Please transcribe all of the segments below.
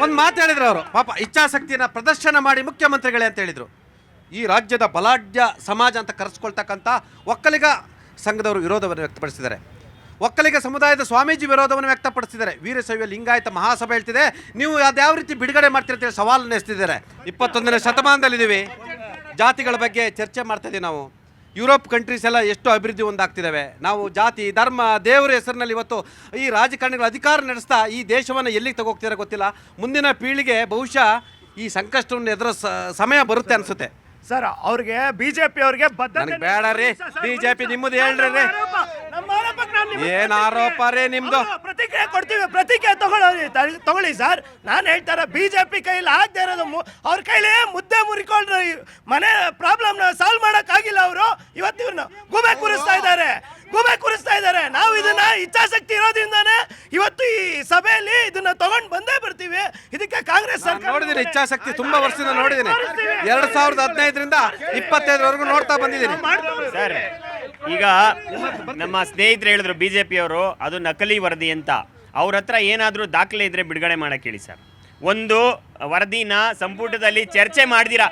ಒಂದು ಮಾತು ಹೇಳಿದ್ರು ಅವರು, ಪಾಪ ಇಚ್ಛಾಶಕ್ತಿಯನ್ನು ಪ್ರದರ್ಶನ ಮಾಡಿ ಮುಖ್ಯಮಂತ್ರಿಗಳೇ ಅಂತ ಹೇಳಿದರು. ಈ ರಾಜ್ಯದ ಬಲಾಢ್ಯ ಸಮಾಜ ಅಂತ ಕರೆಸ್ಕೊಳ್ತಕ್ಕಂಥ ಒಕ್ಕಲಿಗ ಸಂಘದವರು ವಿರೋಧವನ್ನು ವ್ಯಕ್ತಪಡಿಸಿದ್ದಾರೆ. ಒಕ್ಕಲಿಗ ಸಮುದಾಯದ ಸ್ವಾಮೀಜಿ ವಿರೋಧವನ್ನು ವ್ಯಕ್ತಪಡಿಸಿದ್ದಾರೆ. ವೀರಶೈವ ಲಿಂಗಾಯತ ಮಹಾಸಭೆ ಹೇಳ್ತಿದೆ, ನೀವು ಅದ್ಯಾವ ರೀತಿ ಬಿಡುಗಡೆ ಮಾಡ್ತೀರಿ ಅಂತೇಳಿ ಸವಾಲನ್ನು ಎಸ್ತಿದ್ದಾರೆ. 21ನೇ ಶತಮಾನದಲ್ಲಿದ್ದೀವಿ, ಜಾತಿಗಳ ಬಗ್ಗೆ ಚರ್ಚೆ ಮಾಡ್ತಾಯಿದ್ದೀವಿ ನಾವು. ಯುರೋಪ್ ಕಂಟ್ರೀಸ್ ಎಲ್ಲ ಎಷ್ಟು ಅಭಿವೃದ್ಧಿ ಹೊಂದಾಗ್ತಿದ್ದಾವೆ. ನಾವು ಜಾತಿ ಧರ್ಮ ದೇವರ ಹೆಸರಿನಲ್ಲಿ ಇವತ್ತು ಈ ರಾಜಕಾರಣಿಗಳು ಅಧಿಕಾರ ನಡೆಸ್ತಾ ಈ ದೇಶವನ್ನು ಎಲ್ಲಿಗೆ ತಗೋಗ್ತಿದ್ದಾರೆ ಗೊತ್ತಿಲ್ಲ. ಮುಂದಿನ ಪೀಳಿಗೆ ಬಹುಶಃ ಈ ಸಂಕಷ್ಟವನ್ನು ಎದುರಿಸ ಸಮಯ ಬರುತ್ತೆ ಅನಿಸುತ್ತೆ ಸರ್. ಅವ್ರಿಗೆ ಬಿಜೆಪಿ ಅವ್ರಿಗೆ ನನಗೆ ಬೇಡ ರೀ, ಬಿಜೆಪಿ ನಿಮ್ಮದು ಹೇಳ್ರಿ ರೀ, ಏನ್ ಆರೋಪ ರೀ ನಿಮ್ದು? ಪ್ರತಿಕ್ರಿಯೆ ಕೊಡ್ತೀವಿ, ಪ್ರತಿಕ್ರಿಯೆ ತಗೊಳ್ಳಿ ಸರ್. ನಾನು ಹೇಳ್ತಾರ ಬಿಜೆಪಿ ಕೈಲಿ ಆಗದೆ ಇರೋದು ಅವ್ರ ಕೈಲಿ ಮುದ್ದೆ ಮುರಿಕೊಂಡ್ರು ಮನೆ ಪ್ರಾಬ್ಲಮ್ ಸಾಲ್ವ್ ಮಾಡಕ್ ಆಗಿಲ್ಲ. ಅವರು ಇವತ್ತು ಇವ್ರನ್ನ ಗೂಬೆ ಕೂರಿಸ್ತಾ ಇದ್ದಾರೆ. ನಾವು ಇದನ್ನ ಇಚ್ಛಾಶಕ್ತಿ ಇರೋದ್ರಿಂದಾನೆ ಇವತ್ತು ಈ ಸಭೆಯಲ್ಲಿ ಇದನ್ನ ತಗೊಂಡ್ ಬಂದೇ ಬರ್ತೀವಿ. ಇದಕ್ಕೆ ಕಾಂಗ್ರೆಸ್ ಸರ್ಕಾರ ನೋಡಿದೀನಿ, ಇಚ್ಛಾಶಕ್ತಿ ತುಂಬಾ ವರ್ಷದಿಂದ ನೋಡಿದ್ದೀನಿ. 2015ರಿಂದ 25ವರೆಗೂ ನೋಡ್ತಾ ಬಂದಿದ್ದೀನಿ ಸರ್. ಈಗ ನಮ್ಮ ಸ್ನೇಹಿತರು ಹೇಳಿದ್ರು ಬಿಜೆಪಿ ಅವರು ಅದು ನಕಲಿ ವರದಿ ಅಂತ. ಅವ್ರ ಹತ್ರ ಏನಾದರೂ ದಾಖಲೆ ಇದ್ರೆ ಬಿಡುಗಡೆ ಮಾಡಕ್ಕೆ ಹೇಳಿ ಸರ್. ಒಂದು ವರದಿನ ಸಂಪುಟದಲ್ಲಿ ಚರ್ಚೆ ಮಾಡ್ದಿರಾ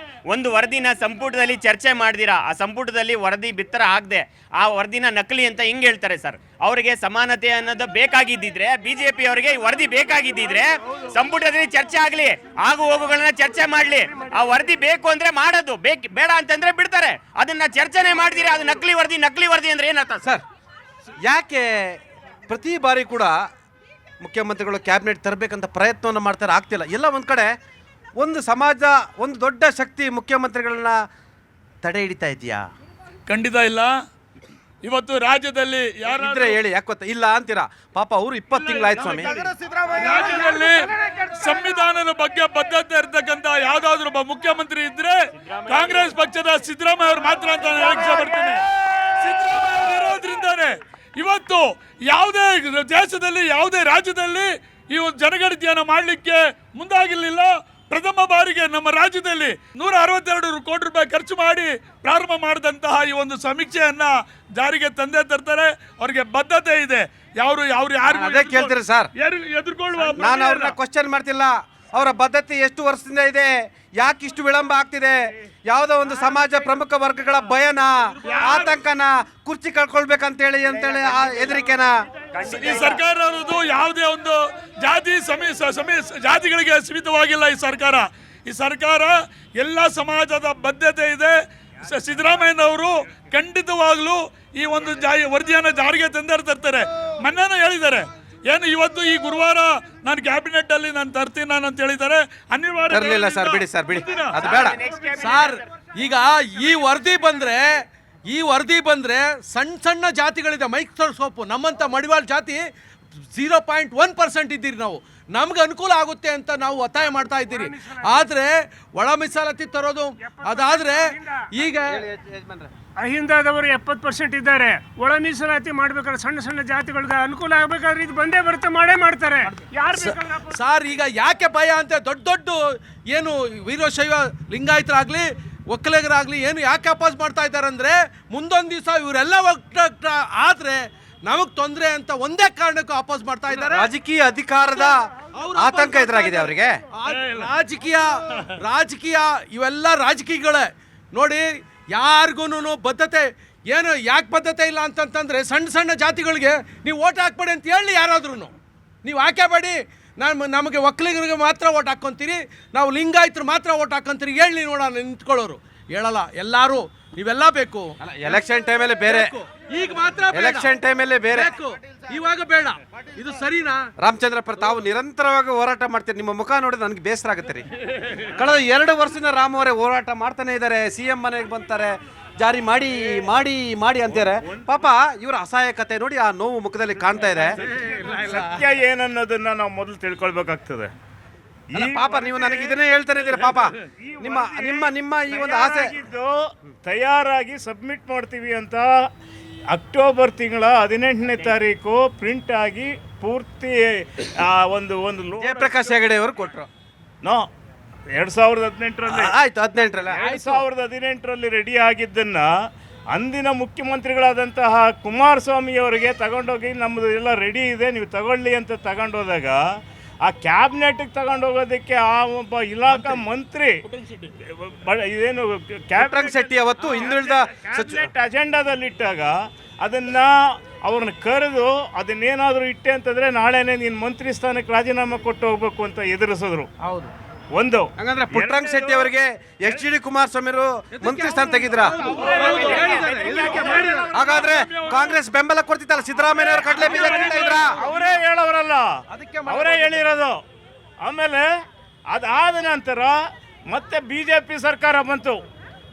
ಆ ಸಂಪುಟದಲ್ಲಿ ವರದಿ ಬಿತ್ತರ ಆಗದೆ ಆ ವರದಿನ ನಕಲಿ ಅಂತ ಹೆಂಗೆ ಹೇಳ್ತಾರೆ ಸರ್? ಅವರಿಗೆ ಸಮಾನತೆ ಅನ್ನೋದು ಬೇಕಾಗಿದ್ದಿದ್ರೆ, ಬಿಜೆಪಿ ಅವರಿಗೆ ವರದಿ ಬೇಕಾಗಿದ್ದಿದ್ರೆ ಸಂಪುಟದಲ್ಲಿ ಚರ್ಚೆ ಆಗಲಿ, ಆಗು ಹೋಗುಗಳನ್ನ ಚರ್ಚೆ ಮಾಡಲಿ. ಆ ವರದಿ ಬೇಕು ಅಂದ್ರೆ ಮಾಡೋದು, ಬೇಡ ಅಂತಂದ್ರೆ ಬಿಡ್ತಾರೆ. ಅದನ್ನ ಚರ್ಚೆನೆ ಮಾಡಿದಿರಿ, ಅದು ನಕಲಿ ವರದಿ ಅಂದ್ರೆ ಏನರ್ಥ ಸರ್? ಯಾಕೆ ಪ್ರತಿ ಬಾರಿ ಕೂಡ ಮುಖ್ಯಮಂತ್ರಿಗಳು ಕ್ಯಾಬಿನೆಟ್ ತರಬೇಕಂತ ಪ್ರಯತ್ನವನ್ನು ಮಾಡ್ತಾರೆ, ಆಗ್ತಿಲ್ಲ. ಎಲ್ಲ ಒಂದು ಕಡೆ ಒಂದು ಸಮಾಜ, ಒಂದು ದೊಡ್ಡ ಶಕ್ತಿ ಮುಖ್ಯಮಂತ್ರಿಗಳನ್ನ ತಡೆ ಹಿಡಿತಾ ಇದೆಯಾ? ಖಂಡಿತ ಇಲ್ಲ. ಇವತ್ತು ರಾಜ್ಯದಲ್ಲಿ ಯಾರಿದ್ರೆ ಹೇಳಿ, ಯಾಕೆ ಗೊತ್ತಾ ಇಲ್ಲ ಅಂತೀರಾ? ಪಾಪ ಅವರು 20 ತಿಂಗಳಾಯ್ತು ಸ್ವಾಮಿ. ರಾಜ್ಯದಲ್ಲಿ ಸಂವಿಧಾನದ ಬಗ್ಗೆ ಬದ್ಧತೆ ಇರ್ತಕ್ಕಂಥ ಯಾವ್ದಾದ್ರು ಒಬ್ಬ ಮುಖ್ಯಮಂತ್ರಿ ಇದ್ರೆ ಕಾಂಗ್ರೆಸ್ ಪಕ್ಷದ ಸಿದ್ದರಾಮಯ್ಯ ಅವರು ಮಾತ್ರ ಅಂತ ಬರ್ತೀನಿ. ಸಿದ್ದರಾಮಯ್ಯ ಇರೋದ್ರಿಂದಾನೆ ಇವತ್ತು ಯಾವುದೇ ದೇಶದಲ್ಲಿ ಯಾವುದೇ ರಾಜ್ಯದಲ್ಲಿ ಈ ಒಂದು ಜನಗಣತಿಯನ್ನು ಮಾಡಲಿಕ್ಕೆ ಮುಂದಾಗಿರಲಿಲ್ಲ. ಪ್ರಥಮ ಬಾರಿಗೆ ನಮ್ಮ ರಾಜ್ಯದಲ್ಲಿ 162 ಕೋಟಿ ರೂಪಾಯಿ ಖರ್ಚು ಮಾಡಿ ಪ್ರಾರಂಭ ಮಾಡಿದಂತಹ ಈ ಒಂದು ಸಮೀಕ್ಷೆಯನ್ನ ಜಾರಿಗೆ ತರ್ತಾರೆ. ಅವರಿಗೆ ಬದ್ಧತೆ ಇದೆ. ಯಾರು ಕೇಳ್ತೀರಿ ಸರ್? ಎದುರ್ಕೊಳ್ಳುವ ನಾನು ಅವ್ರನ್ನ ಕ್ವಶನ್ ಮಾಡ್ತಿಲ್ಲ. ಅವರ ಬದ್ಧತೆ ಎಷ್ಟು ವರ್ಷದಿಂದ ಇದೆ? ಯಾಕೆ ಇಷ್ಟು ವಿಳಂಬ ಆಗ್ತಿದೆ? ಯಾವುದೋ ಒಂದು ಸಮಾಜ ಪ್ರಮುಖ ವರ್ಗಗಳ ಭಯನ, ಆತಂಕನ, ಕುರ್ಚಿ ಕಳ್ಕೊಳ್ಬೇಕಂತೇಳಿ ಹೆದರಿಕೆನ? ಈ ಸರ್ಕಾರ ಅನ್ನೋದು ಯಾವುದೇ ಒಂದು ಜಾತಿಗಳಿಗೆ ಸೀಮಿತವಾಗಿಲ್ಲ. ಈ ಸರ್ಕಾರ ಎಲ್ಲ ಸಮಾಜದ ಬದ್ಧತೆ ಇದೆ. ಸಿದ್ದರಾಮಯ್ಯನವರು ಖಂಡಿತವಾಗ್ಲೂ ಈ ಒಂದು ವರದಿಯನ್ನು ಜಾರಿಗೆ ತರ್ತಾರೆ. ಮೊನ್ನೆ ಹೇಳಿದ್ದಾರೆ, ಏನು ಇವತ್ತು ಈ ಗುರುವಾರ ನಾನು ಕ್ಯಾಬಿನೆಟ್ ಅಲ್ಲಿ ನಾನು ತರ್ತೀನಿ ಅಂತ ಹೇಳಿದ್ದಾರೆ. ಅನಿವಾರ್ಯ ಸರ್, ಬಿಡಿ ಸರ್, ಬಿಡಿ, ಅದು ಬೇಡ ಸರ್. ಈಗ ಈ ವರದಿ ಬಂದ್ರೆ ಸಣ್ಣ ಜಾತಿಗಳಿದೆ. ಮೈಕ್ರೋಸ್ಕೋಪ್ ನಮ್ಮಂತ ಮಡಿವಾಳ ಜಾತಿ 0.1% ಇದ್ದೀರಿ ನಾವು. ನಮ್ಗೆ ಅನುಕೂಲ ಆಗುತ್ತೆ ಅಂತ ನಾವು ಒತ್ತಾಯ ಮಾಡ್ತಾ ಇದ್ದೀರಿ. ಆದ್ರೆ ಒಳ ಮೀಸಲಾತಿ ತರೋದು ಅದಾದ್ರೆ ಈಗ ಅಹಿಂದದವರು 70% ಇದ್ದಾರೆ. ಒಳ ಮೀಸಲಾತಿ ಮಾಡ್ಬೇಕಾದ್ರೆ ಸಣ್ಣ ಜಾತಿಗಳಿಗೆ ಅನುಕೂಲ ಆಗ್ಬೇಕಾದ್ರೆ ಇದು ಬಂದೇ ಬರುತ್ತೆ, ಮಾಡೇ ಮಾಡ್ತಾರೆ. ಸರ್ ಈಗ ಯಾಕೆ ಭಯ ಅಂತ ದೊಡ್ಡ ಏನು ವೀರಶೈವ ಲಿಂಗಾಯತರಾಗ್ಲಿ ಒಕ್ಕಲಿಗರಾಗ್ಲಿ ಏನು ಯಾಕೆ ಅಪೋಸ್ ಮಾಡ್ತಾ ಇದ್ದಾರೆ ಅಂದ್ರೆ, ಮುಂದೊಂದು ದಿವಸ ಇವರೆಲ್ಲ ಆದ್ರೆ ನಮಗ್ ತೊಂದರೆ ಅಂತ ಒಂದೇ ಕಾರಣಕ್ಕೂ ಅಪೋಸ್ ಮಾಡ್ತಾ ಇದ್ದಾರೆ. ರಾಜಕೀಯ ಅಧಿಕಾರದ ಆತಂಕ ಎದುರಾಗಿದೆ ಅವರಿಗೆ. ರಾಜಕೀಯ ಇವೆಲ್ಲ ರಾಜಕೀಯಗಳೇ ನೋಡಿ. ಯಾರಿಗೂ ಬದ್ಧತೆ ಏನು ಯಾಕೆ ಬದ್ಧತೆ ಇಲ್ಲ ಅಂತಂತಂದ್ರೆ, ಸಣ್ಣ ಜಾತಿಗಳಿಗೆ ನೀವು ಓಟ್ ಹಾಕ್ಬೇಡಿ ಅಂತ ಹೇಳಿ ಯಾರಾದ್ರೂ ನೀವು ಹಾಕೇಬೇಡಿ, ನಮಗೆ ಒಕ್ಕಲಿಗರಿಗೆ ಮಾತ್ರ ಓಟ್ ಹಾಕ್ಕೊಂತೀರಿ, ನಾವು ಲಿಂಗಾಯತರು ಮಾತ್ರ ಓಟ್ ಹಾಕ್ಕೊಂತೀರಿ ಹೇಳಿ ನೋಡೋಣ ನಿಂತ್ಕೊಳ್ಳೋರು. ಹೇಳಲ್ಲ, ಎಲ್ಲರೂ ನೀವೆಲ್ಲ ಬೇಕು. ಎಲೆಕ್ಷನ್ ಟೈಮಲ್ಲಿ ಬೇರೆ, ಈಗ ಮಾತ್ರ ಎಲೆಕ್ಷನ್ ಟೈಮಲ್ಲಿ ಬೇರೆ, ಇವಾಗ ಬೇಡ. ಇದು ಸರಿನಾ? ರಾಮಚಂದ್ರಪ್ಪ, ತಾವು ನಿರಂತರವಾಗಿ ಹೋರಾಟ ಮಾಡ್ತೀರಿ. ನಿಮ್ಮ ಮುಖ ನೋಡಿದ್ರೆ ನನಗೆ ಬೇಸರ ಆಗುತ್ತೆ ರೀ. ಕಳೆದ 2 ವರ್ಷದಿಂದ ರಾಮ್ ಅವರೇ ಹೋರಾಟ ಮಾಡ್ತಾನೆ ಇದ್ದಾರೆ. CM ಮನೆಗೆ ಬಂತಾರೆ, ಜಾರಿ ಮಾಡಿ ಮಾಡಿ ಮಾಡಿ ಅಂತಾರೆ. ಪಾಪ ಇವರ ಅಸಹಾಯಕತೆ ನೋಡಿ ಆ ನೋವು ಮುಖದಲ್ಲಿ ಕಾಣ್ತಾ ಇದೆ. ಸತ್ಯ ಏನನ್ನೋದನ್ನ ನಾವು ಮೊದಲು ತಿಳ್ಕೊಳ್ಬೇಕಾಗ್ತದೆ. ಪಾಪ ನೀವು ನನಗೆ ಇದನ್ನೇ ಹೇಳ್ತಾನೆ ಇದ್ದೀರಾ. ಪಾಪ ನಿಮ್ಮ ನಿಮ್ಮ ನಿಮ್ಮ ಈ ಒಂದು ಆಸೆ ತಯಾರಾಗಿ ಸಬ್ಮಿಟ್ ಮಾಡ್ತೀವಿ ಅಂತ ಅಕ್ಟೋಬರ್ ತಿಂಗಳ 18ನೇ ತಾರೀಕು ಪ್ರಿಂಟ್ ಆಗಿ ಪೂರ್ತಿ ಒಂದು ಜಯಪ್ರಕಾಶ್ ಹೆಗಡೆ ಅವರು ಕೊಟ್ಟರು. 2018ರಲ್ಲಿ ಆಯ್ತು, 2018ರಲ್ಲಿ ರೆಡಿ ಆಗಿದ್ದನ್ನ ಅಂದಿನ ಮುಖ್ಯಮಂತ್ರಿಗಳಾದಂತಹ ಕುಮಾರಸ್ವಾಮಿ ಅವರಿಗೆ ತಗೊಂಡೋಗಿ ನಮ್ಮದು ಎಲ್ಲ ರೆಡಿ ಇದೆ, ನೀವು ತಗೊಳ್ಳಿ ಅಂತ ತಗೊಂಡೋದಾಗ ಆ ಕ್ಯಾಬಿನೆಟ್ಗೆ ತಗೊಂಡು ಹೋಗೋದಕ್ಕೆ ಆ ಒಬ್ಬ ಇಲಾಖಾ ಮಂತ್ರಿ ಇದೇನು ಪುಟ್ಟರಂಗ ಶೆಟ್ಟಿ ಅವತ್ತು ಹಿಂದುಳಿದ ಕ್ಯಾಬಿನೆಟ್ ಅಜೆಂಡಾದಲ್ಲಿಟ್ಟಾಗ ಅದನ್ನ ಅವ್ರನ್ನ ಕರೆದು ಅದನ್ನೇನಾದರೂ ಇಟ್ಟೆ ಅಂತಂದ್ರೆ ನಾಳೆನೇ ನೀನು ಮಂತ್ರಿ ಸ್ಥಾನಕ್ಕೆ ರಾಜೀನಾಮೆ ಕೊಟ್ಟು ಹೋಗ್ಬೇಕು ಅಂತ ಎದುರಿಸಿದ್ರು. ಹೌದು. ಒಂದು ಹಂಗಂದ್ರೆ ಪುಟ್ಟರಂಗ ಶೆಟ್ಟಿ ಅವರಿಗೆ HD ಕುಮಾರಸ್ವಾಮಿ ಅವರು ಮಂತ್ರಿ ಸ್ಥಾನ ತೆಗಿದ್ರ? ಹಾಗಾದ್ರೆ ಕಾಂಗ್ರೆಸ್ ಬೆಂಬಲ ಕೊಡ್ತಿತ್ತಲ್ಲ, ಸಿದ್ದರಾಮಯ್ಯ ಅವರು ಕಡಲೆ ಬೀಜ ಇದ್ರ? ಅವರೇ ಹೇಳೋರಲ್ಲ, ಅವರೇ ಹೇಳಿರೋದು. ಆಮೇಲೆ ಅದಾದ ನಂತರ ಮತ್ತೆ BJP ಸರ್ಕಾರ ಬಂತು.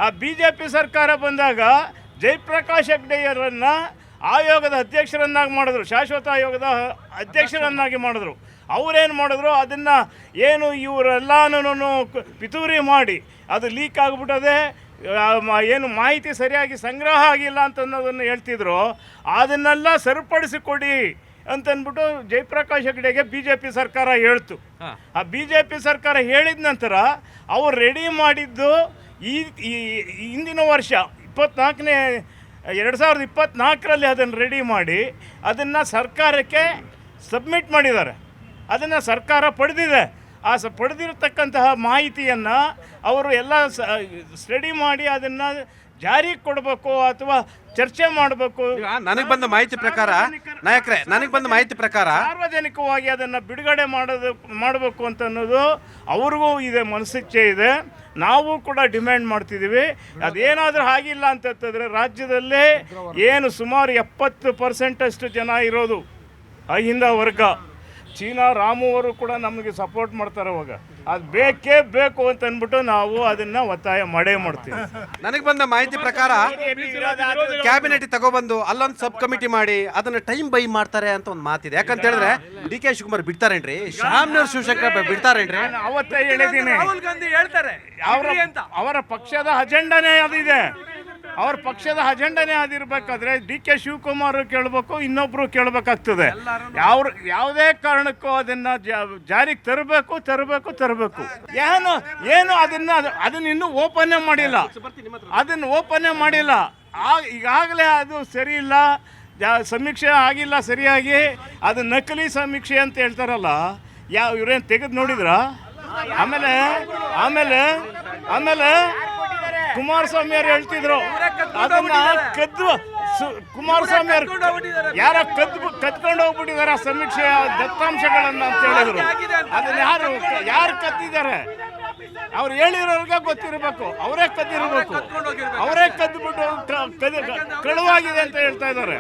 ಆ BJP ಸರ್ಕಾರ ಬಂದಾಗ ಜಯಪ್ರಕಾಶ್ ಹೆಗ್ಡೆಯವರನ್ನ ಆಯೋಗದ ಅಧ್ಯಕ್ಷರನ್ನಾಗಿ ಮಾಡಿದ್ರು, ಶಾಶ್ವತ ಆಯೋಗದ ಅಧ್ಯಕ್ಷರನ್ನಾಗಿ ಮಾಡಿದ್ರು. ಅವರೇನು ಮಾಡಿದ್ರು, ಅದನ್ನು ಏನು ಇವರೆಲ್ಲನೂ ಪಿತೂರಿ ಮಾಡಿ ಅದು ಲೀಕ್ ಆಗಿಬಿಟ್ಟದೆ, ಏನು ಮಾಹಿತಿ ಸರಿಯಾಗಿ ಸಂಗ್ರಹ ಆಗಿಲ್ಲ ಅಂತ ಅನ್ನೋದನ್ನು ಹೇಳ್ತಿದ್ರು. ಅದನ್ನೆಲ್ಲ ಸರಿಪಡಿಸಿಕೊಡಿ ಅಂತಂದ್ಬಿಟ್ಟು ಜಯಪ್ರಕಾಶ್ ಹೆಗ್ಡೆಗೆ BJP ಸರ್ಕಾರ ಹೇಳ್ತು. ಆ BJP ಸರ್ಕಾರ ಹೇಳಿದ ನಂತರ ಅವ್ರು ರೆಡಿ ಮಾಡಿದ್ದು ಈ ಹಿಂದಿನ ವರ್ಷ 2024ರಲ್ಲಿ ಅದನ್ನು ರೆಡಿ ಮಾಡಿ ಅದನ್ನು ಸರ್ಕಾರಕ್ಕೆ ಸಬ್ಮಿಟ್ ಮಾಡಿದ್ದಾರೆ. ಅದನ್ನು ಸರ್ಕಾರ ಪಡೆದಿದೆ. ಆ ಪಡೆದಿರತಕ್ಕಂತಹ ಮಾಹಿತಿಯನ್ನು ಅವರು ಎಲ್ಲ ಸ್ಟಡಿ ಮಾಡಿ ಅದನ್ನು ಜಾರಿಗೆ ಕೊಡಬೇಕು ಅಥವಾ ಚರ್ಚೆ ಮಾಡಬೇಕು. ನನಗೆ ಬಂದ ಮಾಹಿತಿ ಪ್ರಕಾರ, ನಾಯಕರೇ, ನನಗೆ ಬಂದ ಮಾಹಿತಿ ಪ್ರಕಾರ ಸಾರ್ವಜನಿಕವಾಗಿ ಅದನ್ನು ಬಿಡುಗಡೆ ಮಾಡಬೇಕು ಅಂತ ಅನ್ನೋದು ಅವ್ರಿಗೂ ಇದೆ, ಮನಸ್ಸಿಚ್ಛೆ ಇದೆ. ನಾವು ಕೂಡ ಡಿಮ್ಯಾಂಡ್ ಮಾಡ್ತಿದ್ದೀವಿ. ಅದೇನಾದರೂ ಆಗಿಲ್ಲ ಅಂತಂತಂದರೆ ರಾಜ್ಯದಲ್ಲೇ ಏನು ಸುಮಾರು 70% ಅಷ್ಟು ಜನ ಇರೋದು ಅಹಿಂದ ವರ್ಗ. ಚೀನಾ ರಾಮು ಅವರು ಕೂಡ ನಮಗೆ ಸಪೋರ್ಟ್ ಮಾಡ್ತಾರೆ. ಅವಾಗ ಅದು ಬೇಕೇ ಬೇಕು ಅಂತ ಅಂದ್ಬಿಟ್ಟು ನಾವು ಅದನ್ನ ಒತ್ತಾಯ ಮಾಡೇ ಮಾಡ್ತೀವಿ. ನನಗೆ ಬಂದ ಮಾಹಿತಿ ಪ್ರಕಾರ ಕ್ಯಾಬಿನೆಟ್ ತಗೊಬಂದು ಅಲ್ಲೊಂದು ಸಬ್ ಕಮಿಟಿ ಮಾಡಿ ಅದನ್ನ ಟೈಮ್ ಬೈ ಮಾಡ್ತಾರೆ ಅಂತ ಒಂದು ಮಾತಿದೆ. ಯಾಕಂತ ಹೇಳಿದ್ರೆ DK ಶಿವಕುಮಾರ್ ಬಿಡ್ತಾರೇನ್ರಿ? ಶಾಮನೂರ್ ಶಿವಶಂಕರ್ ಬಿಡ್ತಾರೇನ್ರಿ? ಅವತ್ತೇ ಹೇಳಿದ್ದೀನಿ, ರಾಹುಲ್ ಗಾಂಧಿ ಹೇಳ್ತಾರೆ ಅವರ ಪಕ್ಷದ ಅಜೆಂಡಾನೇ ಅದಿದೆ. ಅವ್ರ ಪಕ್ಷದ ಅಜೆಂಡಾನೇ ಅದಿರ್ಬೇಕಾದ್ರೆ DK ಶಿವಕುಮಾರ್ ಕೇಳಬೇಕು, ಇನ್ನೊಬ್ರು ಕೇಳಬೇಕಾಗ್ತದೆ. ಯಾವುದೇ ಕಾರಣಕ್ಕೂ ಅದನ್ನ ಜಾರಿಗೆ ತರಬೇಕು. ಏನು ಅದನ್ನ ಇನ್ನೂ ಓಪನ್ ಮಾಡಿಲ್ಲ. ಈಗಾಗಲೇ ಅದು ಸರಿ ಇಲ್ಲ, ಸಮೀಕ್ಷೆ ಆಗಿಲ್ಲ ಸರಿಯಾಗಿ. ಅದು ನಕಲಿ ಸಮೀಕ್ಷೆ ಅಂತ ಹೇಳ್ತಾರಲ್ಲ, ಇವ್ರೇನು ತೆಗೆದು ನೋಡಿದ್ರ? ಆಮೇಲೆ ಕುಮಾರಸ್ವಾಮಿ ಅವರು ಹೇಳ್ತಿದ್ರು ಅದನ್ನ ಕುಮಾರಸ್ವಾಮಿ ಅವರು ಯಾರೋ ಕದ್ಕೊಂಡು ಹೋಗ್ಬಿಟ್ಟಿದಾರೆ ಸಮೀಕ್ಷೆಯ ದತ್ತಾಂಶಗಳನ್ನ ಅಂತ ಹೇಳಿದ್ರು. ಅದನ್ನ ಯಾರು ಕದ್ದಿದ್ದಾರೆ? ಅವ್ರು ಹೇಳಿರೋರ್ಗೆ ಗೊತ್ತಿರಬೇಕು. ಅವರೇ ಕದ್ದುಬಿಟ್ಟು ಕಳುವಾಗಿದೆ ಅಂತ ಹೇಳ್ತಾ ಇದ್ದಾರೆ.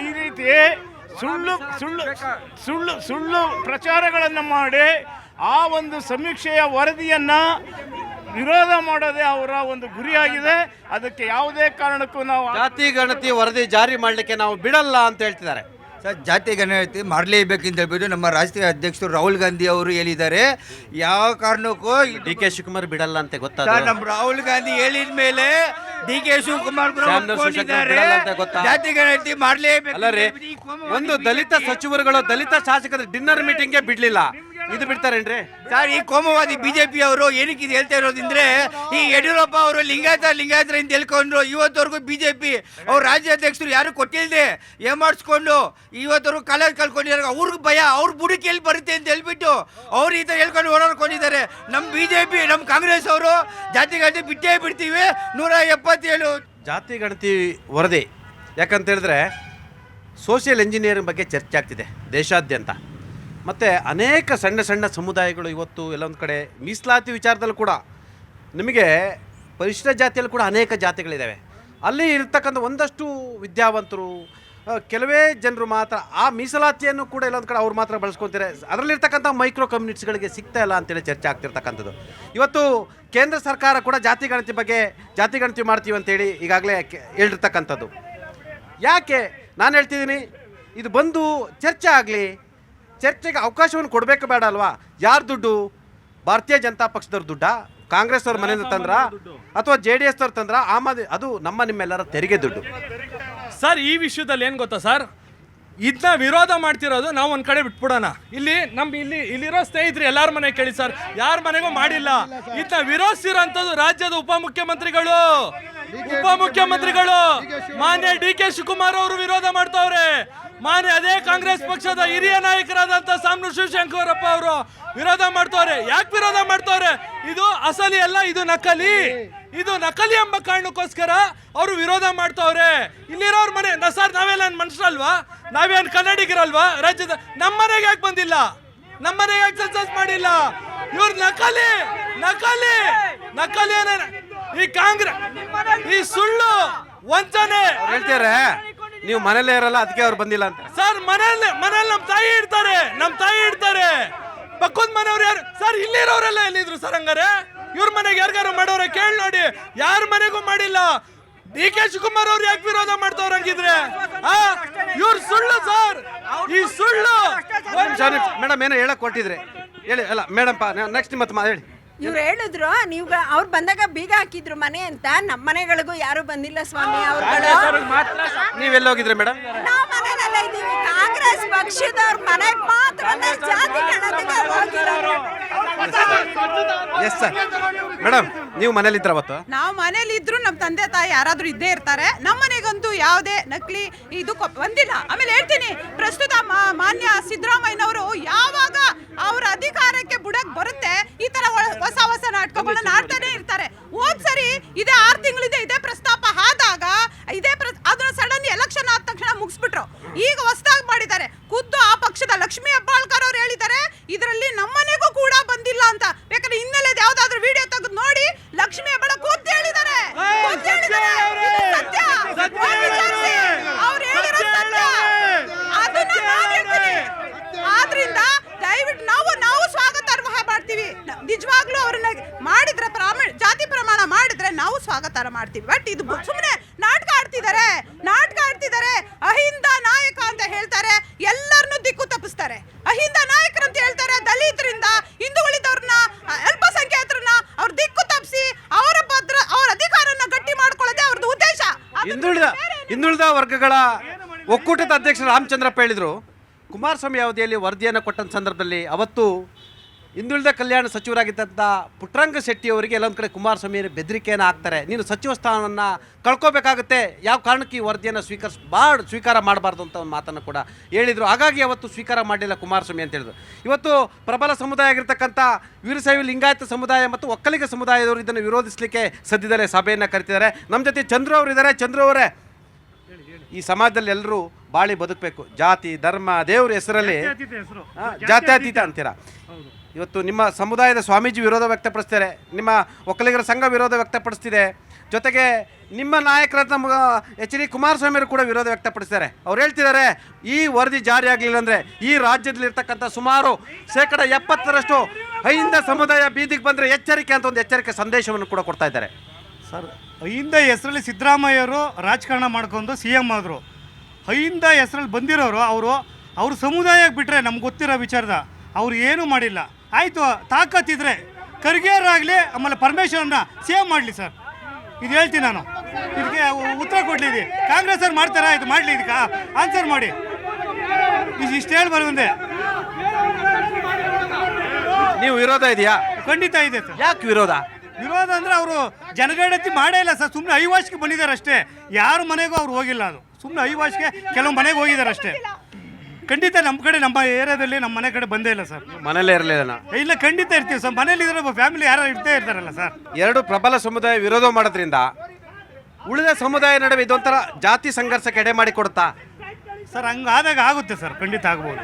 ಈ ರೀತಿ ಸುಳ್ಳು ಪ್ರಚಾರಗಳನ್ನು ಮಾಡಿ ಆ ಒಂದು ಸಮೀಕ್ಷೆಯ ವರದಿಯನ್ನು ವಿರೋಧ ಮಾಡೋದೇ ಅವರ ಒಂದು ಗುರಿಯಾಗಿದೆ. ಅದಕ್ಕೆ ಯಾವುದೇ ಕಾರಣಕ್ಕೂ ನಾವು ಜಾತಿ ಗಣತಿ ವರದಿ ಜಾರಿ ಮಾಡಲಿಕ್ಕೆ ನಾವು ಬಿಡಲ್ಲ ಅಂತ ಹೇಳ್ತಿದ್ದಾರೆ. ಸರ್, ಜಾತಿ ಗಣತಿ ಮಾಡಲೇಬೇಕಂತ ಹೇಳ್ಬಿಟ್ಟು ನಮ್ಮ ರಾಷ್ಟ್ರೀಯ ಅಧ್ಯಕ್ಷರು ರಾಹುಲ್ ಗಾಂಧಿ ಅವರು ಹೇಳಿದ್ದಾರೆ. ಯಾವ ಕಾರಣಕ್ಕೂ DK ಶಿವಕುಮಾರ್ ಬಿಡಲ್ಲ ಅಂತ ಗೊತ್ತಾಗ ನಮ್ಮ ರಾಹುಲ್ ಗಾಂಧಿ ಹೇಳಿದ ಮೇಲೆ DK ಶಿವಕುಮಾರ್ ಜಾತಿ ಗಣತಿ ಮಾಡಲೇಬೇಕು. ಅಲ್ಲರಿ, ಒಂದು ದಲಿತ ಸಚಿವರುಗಳು ದಲಿತ ಶಾಸಕರ ಡಿನ್ನರ್ ಮೀಟಿಂಗ್ಗೆ ಬಿಡ್ಲಿಲ್ಲ, ಇದು ಬಿಡ್ತಾರೇನ್ರಿ? ಸರ್, ಈ ಕೋಮವಾದಿ BJP ಅವರು ಏನಕ್ಕೆ ಇದು ಹೇಳ್ತಾ ಇರೋದಂದ್ರೆ, ಈ ಯಡಿಯೂರಪ್ಪ ಅವರು ಲಿಂಗಾಯತರ ಅಂತ ಹೇಳ್ಕೊಂಡ್ರು. ಇವತ್ತವರೆಗೂ BJP ಅವ್ರ ರಾಜ್ಯಾಧ್ಯಕ್ಷರು ಯಾರು ಕೊಟ್ಟಿಲ್ಲದೆ ಏಮಾಡ್ಸ್ಕೊಂಡು ಇವತ್ತವರೆಗೂ ಕಾಲೇಜ್ ಕಳ್ಕೊಂಡಿದ್ದಾರೆ. ಅವ್ರಿಗೆ ಭಯ, ಅವ್ರ ಬುಡಕ್ಕೆ ಎಲ್ಲಿ ಬರುತ್ತೆ ಅಂತ ಹೇಳ್ಬಿಟ್ಟು ಅವ್ರು ಈ ಥರ ಹೇಳ್ಕೊಂಡು ಓಡಾಡ್ಕೊಂಡಿದ್ದಾರೆ. ನಮ್ಮ BJP, ನಮ್ಮ ಕಾಂಗ್ರೆಸ್ ಅವರು ಜಾತಿ ಗಣತಿ ಬಿಟ್ಟೇ ಬಿಡ್ತೀವಿ 177 ಜಾತಿ ಗಣತಿ ವರದಿ. ಯಾಕಂತ ಹೇಳಿದ್ರೆ ಸೋಷಿಯಲ್ ಎಂಜಿನಿಯರಿಂಗ್ ಬಗ್ಗೆ ಚರ್ಚೆ ಆಗ್ತಿದೆ ದೇಶಾದ್ಯಂತ. ಮತ್ತು ಅನೇಕ ಸಣ್ಣ ಸಮುದಾಯಗಳು ಇವತ್ತು ಎಲ್ಲೊಂದು ಕಡೆ ಮೀಸಲಾತಿ ವಿಚಾರದಲ್ಲೂ ಕೂಡ ನಿಮಗೆ ಪರಿಶಿಷ್ಟ ಜಾತಿಯಲ್ಲಿ ಕೂಡ ಅನೇಕ ಜಾತಿಗಳಿದ್ದಾವೆ. ಅಲ್ಲಿ ಇರ್ತಕ್ಕಂಥ ಒಂದಷ್ಟು ವಿದ್ಯಾವಂತರು, ಕೆಲವೇ ಜನರು ಮಾತ್ರ ಆ ಮೀಸಲಾತಿಯನ್ನು ಕೂಡ ಎಲ್ಲೊಂದು ಕಡೆ ಅವ್ರು ಮಾತ್ರ ಬಳಸ್ಕೊತಾರೆ. ಅದರಲ್ಲಿರ್ತಕ್ಕಂಥ ಮೈಕ್ರೋ ಕಮ್ಯುನಿಟೀಸ್ಗಳಿಗೆ ಸಿಗ್ತಾ ಇಲ್ಲ ಅಂತೇಳಿ ಚರ್ಚೆ ಆಗ್ತಿರ್ತಕ್ಕಂಥದ್ದು. ಇವತ್ತು ಕೇಂದ್ರ ಸರ್ಕಾರ ಕೂಡ ಜಾತಿ ಗಣತಿ ಮಾಡ್ತೀವಿ ಅಂತೇಳಿ ಈಗಾಗಲೇ ಹೇಳಿರ್ತಕ್ಕಂಥದ್ದು. ಯಾಕೆ ನಾನು ಹೇಳ್ತಿದ್ದೀನಿ, ಇದು ಬಂದು ಚರ್ಚೆ ಆಗಲಿ, ಚರ್ಚೆಗೆ ಅವಕಾಶವನ್ನು ಕೊಡಬೇಕು ಬೇಡ ಅಲ್ವಾ? ಯಾರು ದುಡ್ಡು? ಭಾರತೀಯ ಜನತಾ ಪಕ್ಷದವ್ರ ದುಡ್ಡ? ಕಾಂಗ್ರೆಸ್ ಅವ್ರ ಮನೆಯಿಂದ ತಂದ್ರ ಅಥವಾ JDS ಅವ್ರು ತಂದ್ರ? ಅದು ನಿಮ್ಮೆಲ್ಲರ ತೆರಿಗೆ ದುಡ್ಡು. ಸರ್, ಈ ವಿಷಯದಲ್ಲಿ ಏನು ಗೊತ್ತಾ ಸರ್, ಇದನ್ನ ವಿರೋಧ ಮಾಡ್ತಿರೋದು ನಾವು ಒಂದು ಕಡೆ ಬಿಟ್ಬಿಡೋಣ. ಇಲ್ಲಿರೋ ಸ್ನೇಹಿತರು ಎಲ್ಲರ ಮನೆ ಕೇಳಿ ಸರ್, ಯಾರ ಮನೆಗೂ ಮಾಡಿಲ್ಲ. ಇದನ್ನ ವಿರೋಧಿಸಿರೋಂಥದ್ದು ರಾಜ್ಯದ ಉಪಮುಖ್ಯಮಂತ್ರಿಗಳು. ಉಪಮುಖ್ಯಮಂತ್ರಿಗಳು ಮಾನ್ಯ ಡಿ.ಕೆ. ಶಿವಕುಮಾರ್ ಅವರು ವಿರೋಧ ಮಾಡ್ತಾವ್ರೆ. ಮಾನ್ಯ ಅದೇ ಕಾಂಗ್ರೆಸ್ ಪಕ್ಷದ ಹಿರಿಯ ನಾಯಕರಾದಂತ ಸಾಮ್ನು ಶಿವಶಂಕರಪ್ಪ ಅವರು ವಿರೋಧ ಮಾಡ್ತಾವ್ರೆ. ಯಾಕೆ ವಿರೋಧ ಮಾಡ್ತಾವ್ರೆ? ಇದು ಅಸಲಿ ಅಲ್ಲ, ಇದು ನಕಲಿ. ಇದು ನಕಲಿ ಎಂಬ ಕಾರಣಕ್ಕೋಸ್ಕರ ಅವರು ವಿರೋಧ ಮಾಡ್ತಾವ್ರೆ. ಇಲ್ಲಿರೋರ್ ಮನೆ ಸರ್, ನಾವೆಲ್ಲ ಮನುಷ್ಯರಲ್ವಾ? ನಾವೇನ್ ಕನ್ನಡಿಗರಲ್ವಾ? ರಾಜ್ಯದ ನಮ್ಮ ಮನೆಗೆ ಯಾಕೆ ಬಂದಿಲ್ಲ? ನಮ್ಮ ಮನೆಗೆ ಯಾಕೆ ಸೆನ್ಸಸ್ ಮಾಡಿಲ್ಲ? ಇವ್ರು ನಕಲಿ ನಕಲಿ ನಕಲಿ ಈ ಕಾಂಗ್ರೆಸ್, ಈ ಸುಳ್ಳು ವಂಚನೆ. ಹೇಳ್ತಾರೆ ನೀವು ಮನೇಲೇ ಇರಲ್ಲ, ಅದಕ್ಕೆ ಅವ್ರು ಬಂದಿಲ್ಲ ಅಂತ. ಸರ್ ಮನೇಲಿ ನಮ್ಮ ತಾಯಿ ಇಡ್ತಾರೆ. ಪಕ್ಕದ ಮನೆಯವ್ರು ಯಾರು ಸರ್? ಇಲ್ಲಿರೋರೆಲ್ಲ ಎಲ್ಲಿದ್ರು ಸರ್? ಹಂಗಾರೆ ಇವ್ರ ಮನೆಗೆ ಯಾರಿಗಾರು ಮಾಡೋರೆ ಕೇಳಿ ನೋಡಿ. ಯಾರ ಮನೆಗೂ ಮಾಡಿಲ್ಲ. ಡಿ.ಕೆ. ಶಿವಕುಮಾರ್ ಅವ್ರು ಯಾಕೆ ವಿರೋಧ ಮಾಡ್ತಾವ್ರ ಹಂಗಿದ್ರೆ? ಇವ್ರು ಸುಳ್ಳು ಸರ್, ಈ ಸುಳ್ಳು. ಮೇಡಮ್ ಏನೋ ಹೇಳಕ್ ಕೊಟ್ಟಿದ್ರೆ ಹೇಳಿ. ಅಲ್ಲ ಮೇಡಮ್ ನೆಕ್ಸ್ಟ್ ಮತ್ತೆ ಹೇಳಿ. ಇವ್ರು ಹೇಳಿದ್ರು, ನೀವು ಅವ್ರು ಬಂದಾಗ ಬೀಗ ಹಾಕಿದ್ರು ಮನೆ ಅಂತ. ನಮ್ಮ ಮನೆಗಳಿಗೂ ಯಾರು ಬಂದಿಲ್ಲ ಸ್ವಾಮಿ. ಅವ್ರುಗಳು ನೀವೆಲ್ಲ ಹೋಗಿದ್ರೆ ಮೇಡಮ್? ನಾವು ಮನೆಯಲ್ಲ ಇದ್ದೀವಿ. ಕಾಂಗ್ರೆಸ್ ಪಕ್ಷದವ್ರ ಮನೆಗೆ ಮಾತ್ರ ಜಾತಿ ಗಣತಿಗೆ ಹೋಗಿರೋರು. Yes sir. ಮೇಡಮ್ ನೀವು ಮನೇಲಿದ್ರ ಅವತ್ತು? ನಾವು ಮನೇಲಿ ಇದ್ರು ನಮ್ಮ ತಂದೆ ತಾಯಿ ಯಾರಾದ್ರೂ ಇದ್ದೇ ಇರ್ತಾರೆ. ನಮ್ಮ ಮನೆಗಂತೂ ಯಾವುದೇ ನಕಲಿ ಇದು ಬಂದಿಲ್ಲ. ಆಮೇಲೆ ಹೇಳ್ತೀನಿ, ಪ್ರಸ್ತುತ ಮಾನ್ಯ ಸಿದ್ದರಾಮಯ್ಯನವರು ಯಾವಾಗ ಅವರ ಅಧಿಕಾರಕ್ಕೆ ಬುಡಕ್ ಬರುತ್ತೆ ಈ ತರ ಹೊಸ ನಾಟಕಗಳನ್ನ ಆಡ್ತಾನೆ ಇರ್ತಾರೆ. ಹೋದ್ ಸರಿ ಇದೇ 6 ತಿಂಗಳಿದೆ ಇದೇ ಪ್ರಸ್ತಾಪ ಆದಾಗ ಅದನ್ನ ಸಡನ್ ಎಲೆಕ್ಷನ್ ಆದ ತಕ್ಷಣ ಮುಗಿಸ್ಬಿಟ್ರು. ಈಗ ಹೊಸದಾಗಿ ಮಾಡಿದ್ದಾರೆ. ಖುದ್ದು ಆ ಪಕ್ಷದ ಲಕ್ಷ್ಮೀ ಹೆಬ್ಬಾಳ್ಕರ್ ಅವ್ರು ಹೇಳಿದ್ದಾರೆ, ಇದರಲ್ಲಿ ನಮ್ಮನೆಗೂ ಕೂಡ ಬಂದಿಲ್ಲ ಅಂತ. ಬೇಕಾದ್ರೆ ಹಿನ್ನೆಲೆ ಯಾವ್ದಾದ್ರು ವಿಡಿಯೋ ತೆಗೆದು ನೋಡಿ, ಲಕ್ಷ್ಮೀ ಹೆಬ್ಬಾಳ್ಕರ್ ಖುದ್ದು ಹೇಳಿದ್ದಾರೆ. ಸತ್ಯ ಅವ್ರು ಹೇಳಿರೋ ಸತ್ಯ. ಅದನ್ನ ನಾವ್ ಹೇಳ್ತೀವಿ. ಆದ್ರಿಂದ ದಯವಿಟ್ಟು ನಾವು ಸ್ವಾಗತ ಮಾಡ್ತೀವಿ. ನಿಜವಾಗ್ಲೂ ಅವ್ರನ್ನ ಮಾಡಿದ್ರೆ ಜಾತಿ ಪ್ರಮಾಣ ಮಾಡಿದ್ರೆ ನಾವು ಸ್ವಾಗತ ಮಾಡ್ತೀವಿ. ಬಟ್ ಇದು ಸುಮ್ಮನೆ ನಾಟಕ ಆಡ್ತಿದ್ದಾರೆ. ಅಹಿಂದ ನಾಯಕ ಅಂತ ಹೇಳ್ತಾರೆ, ಎಲ್ಲರನ್ನು ದಿಕ್ಕು ತಪ್ಪಿಸ್ತಾರೆ. ಅಹಿಂದ ನಾಯಕರು ಅಂತ ಹೇಳ್ತಾರೆ, ದಲಿತರಿಂದ ಹಿಂದುಳಿದವ್ರನ್ನ ಅಲ್ಪಸಂಖ್ಯಾತರನ್ನ ಅವ್ರ ದಿಕ್ಕು ತಪ್ಪಿಸಿ ಅವ್ರ ಅಧಿಕಾರನ ಗಟ್ಟಿ ಮಾಡ್ಕೊಳ್ಳೋದೇ ಅವ್ರದ್ದು ಉದ್ದೇಶ. ಹಿಂದುಳಿದ ವರ್ಗಗಳ ಒಕ್ಕೂಟದ ಅಧ್ಯಕ್ಷ ರಾಮಚಂದ್ರಪ್ಪ ಹೇಳಿದ್ರು, ಕುಮಾರಸ್ವಾಮಿ ಅವಧಿಯಲ್ಲಿ ವರದಿಯನ್ನು ಕೊಟ್ಟ ಸಂದರ್ಭದಲ್ಲಿ ಅವತ್ತು ಹಿಂದುಳಿದ ಕಲ್ಯಾಣ ಸಚಿವರಾಗಿದ್ದಂಥ ಪುಟ್ಟರಂಗ ಶೆಟ್ಟಿ ಅವರಿಗೆ ಎಲ್ಲೊಂದು ಕಡೆ ಕುಮಾರಸ್ವಾಮಿ ಬೆದರಿಕೆಯನ್ನು ಹಾಕ್ತಾರೆ, ನೀನು ಸಚಿವ ಸ್ಥಾನವನ್ನು ಕಳ್ಕೋಬೇಕಾಗುತ್ತೆ, ಯಾವ ಕಾರಣಕ್ಕೆ ಈ ವರದಿಯನ್ನು ಸ್ವೀಕಾರ ಮಾಡಬಾರ್ದು ಅಂತ ಒಂದು ಮಾತನ್ನು ಕೂಡ ಹೇಳಿದರು. ಹಾಗಾಗಿ ಅವತ್ತು ಸ್ವೀಕಾರ ಮಾಡಲಿಲ್ಲ ಕುಮಾರಸ್ವಾಮಿ ಅಂತ ಹೇಳಿದ್ರು. ಇವತ್ತು ಪ್ರಬಲ ಸಮುದಾಯ ಆಗಿರ್ತಕ್ಕಂಥ ವೀರಶೈವ ಲಿಂಗಾಯತ ಸಮುದಾಯ ಮತ್ತು ಒಕ್ಕಲಿಗ ಸಮುದಾಯದವರು ಇದನ್ನು ವಿರೋಧಿಸಲಿಕ್ಕೆ ಸದ್ಯದಲ್ಲೇ ಸಭೆಯನ್ನು ಕರಿತಿದ್ದಾರೆ. ನಮ್ಮ ಜೊತೆ ಚಂದ್ರು ಅವರು ಇದ್ದಾರೆ. ಚಂದ್ರು ಅವರೇ, ಈ ಸಮಾಜದಲ್ಲಿ ಎಲ್ಲರೂ ಬಾಳಿ ಬದುಕಬೇಕು, ಜಾತಿ ಧರ್ಮ ದೇವ್ರ ಹೆಸರಲ್ಲಿ ಜಾತ್ಯತೀತ ಅಂತೀರಾ. ಇವತ್ತು ನಿಮ್ಮ ಸಮುದಾಯದ ಸ್ವಾಮೀಜಿ ವಿರೋಧ ವ್ಯಕ್ತಪಡಿಸ್ತಾರೆ, ನಿಮ್ಮ ಒಕ್ಕಲಿಗರ ಸಂಘ ವಿರೋಧ ವ್ಯಕ್ತಪಡಿಸ್ತಿದೆ, ಜೊತೆಗೆ ನಿಮ್ಮ ನಾಯಕರಾದ ಎಚ್.ಡಿ. ಕುಮಾರಸ್ವಾಮಿ ಅವರು ಕೂಡ ವಿರೋಧ ವ್ಯಕ್ತಪಡಿಸ್ತಾರೆ. ಅವ್ರು ಹೇಳ್ತಿದ್ದಾರೆ, ಈ ವರದಿ ಜಾರಿ ಆಗಲಿಲ್ಲ ಅಂದರೆ ಈ ರಾಜ್ಯದಲ್ಲಿರ್ತಕ್ಕಂಥ ಸುಮಾರು 70% ಅಹಿಂದ ಸಮುದಾಯ ಬೀದಿಗೆ ಬಂದರೆ ಎಚ್ಚರಿಕೆ ಅಂತ ಒಂದು ಎಚ್ಚರಿಕೆ ಸಂದೇಶವನ್ನು ಕೂಡ ಕೊಡ್ತಾ ಇದ್ದಾರೆ. ಸರ್, ಅಹಿಂದ ಹೆಸರಲ್ಲಿ ಸಿದ್ದರಾಮಯ್ಯವರು ರಾಜಕಾರಣ ಮಾಡ್ಕೊಂಡು CM ಆದರು. ಅಹಿಂದ ಹೆಸರಲ್ಲಿ ಬಂದಿರೋರು ಅವ್ರ ಸಮುದಾಯಕ್ಕೆ ಬಿಟ್ಟರೆ ನಮ್ಗೆ ಗೊತ್ತಿರೋ ವಿಚಾರದ ಅವ್ರು ಏನೂ ಮಾಡಿಲ್ಲ. ಆಯಿತು, ತಾಕತ್ತಿದ್ರೆ ಖರ್ಗೆಯರಾಗಲಿ ಆಮೇಲೆ ಪರಮೇಶ್ವರನ್ನ CM ಮಾಡಲಿ ಸರ್. ಇದು ಹೇಳ್ತೀನಿ ನಾನು. ಇದಕ್ಕೆ ಉತ್ತರ ಕೊಡ್ಲಿದ್ದೀವಿ. ಕಾಂಗ್ರೆಸ್ ಅವ್ರು ಮಾಡ್ತಾರಾ? ಇದು ಮಾಡಲಿ, ಇದಕ್ಕೆ ಆನ್ಸರ್ ಮಾಡಿ. ಇಷ್ಟು ಹೇಳಿ ಬರುವಂದೆ. ನೀವು ವಿರೋಧ ಇದೆಯಾ? ಖಂಡಿತ ಇದೆ ಸರ್. ಯಾಕೆ ವಿರೋಧ ಅಂದರೆ ಅವರು ಜನಗಣತಿ ಮಾಡೇ ಇಲ್ಲ ಸರ್. ಸುಮ್ಮನೆ ಐವಾಸಿಗೆ ಬಂದಿದ್ದಾರೆ ಅಷ್ಟೇ. ಯಾರ ಮನೆಗೂ ಅವ್ರು ಹೋಗಿಲ್ಲ. ಅದು ಸುಮ್ಮನೆ ಐವಾಸಿಗೆ ಕೆಲವು ಮನೆಗೆ ಹೋಗಿದ್ದಾರೆ ಅಷ್ಟೇ. ಖಂಡಿತ ನಮ್ಮ ಕಡೆ, ನಮ್ಮ ಏರಿಯಾದಲ್ಲಿ ನಮ್ಮ ಮನೆ ಕಡೆ ಬಂದೇ ಇಲ್ಲ ಸರ್. ಮನೇಲೇ ಇರಲಿಲ್ಲ? ಇಲ್ಲ, ಖಂಡಿತ ಇರ್ತೀವಿ ಸರ್. ಮನೇಲಿ ಇದ್ರೆ ಫ್ಯಾಮಿಲಿ ಯಾರು ಇರ್ತೇ ಇರ್ತಾರಲ್ಲ ಸರ್. ಎರಡು ಪ್ರಬಲ ಸಮುದಾಯ ವಿರೋಧ ಮಾಡೋದ್ರಿಂದ ಉಳಿದ ಸಮುದಾಯ ನಡುವೆ ಇದೊಂಥರ ಜಾತಿ ಸಂಘರ್ಷಕ್ಕೆ ಎಡೆ ಮಾಡಿ ಕೊಡುತ್ತಾ ಸರ್? ಹಂಗಾದಾಗ ಆಗುತ್ತೆ ಸರ್, ಖಂಡಿತ ಆಗ್ಬೋದು.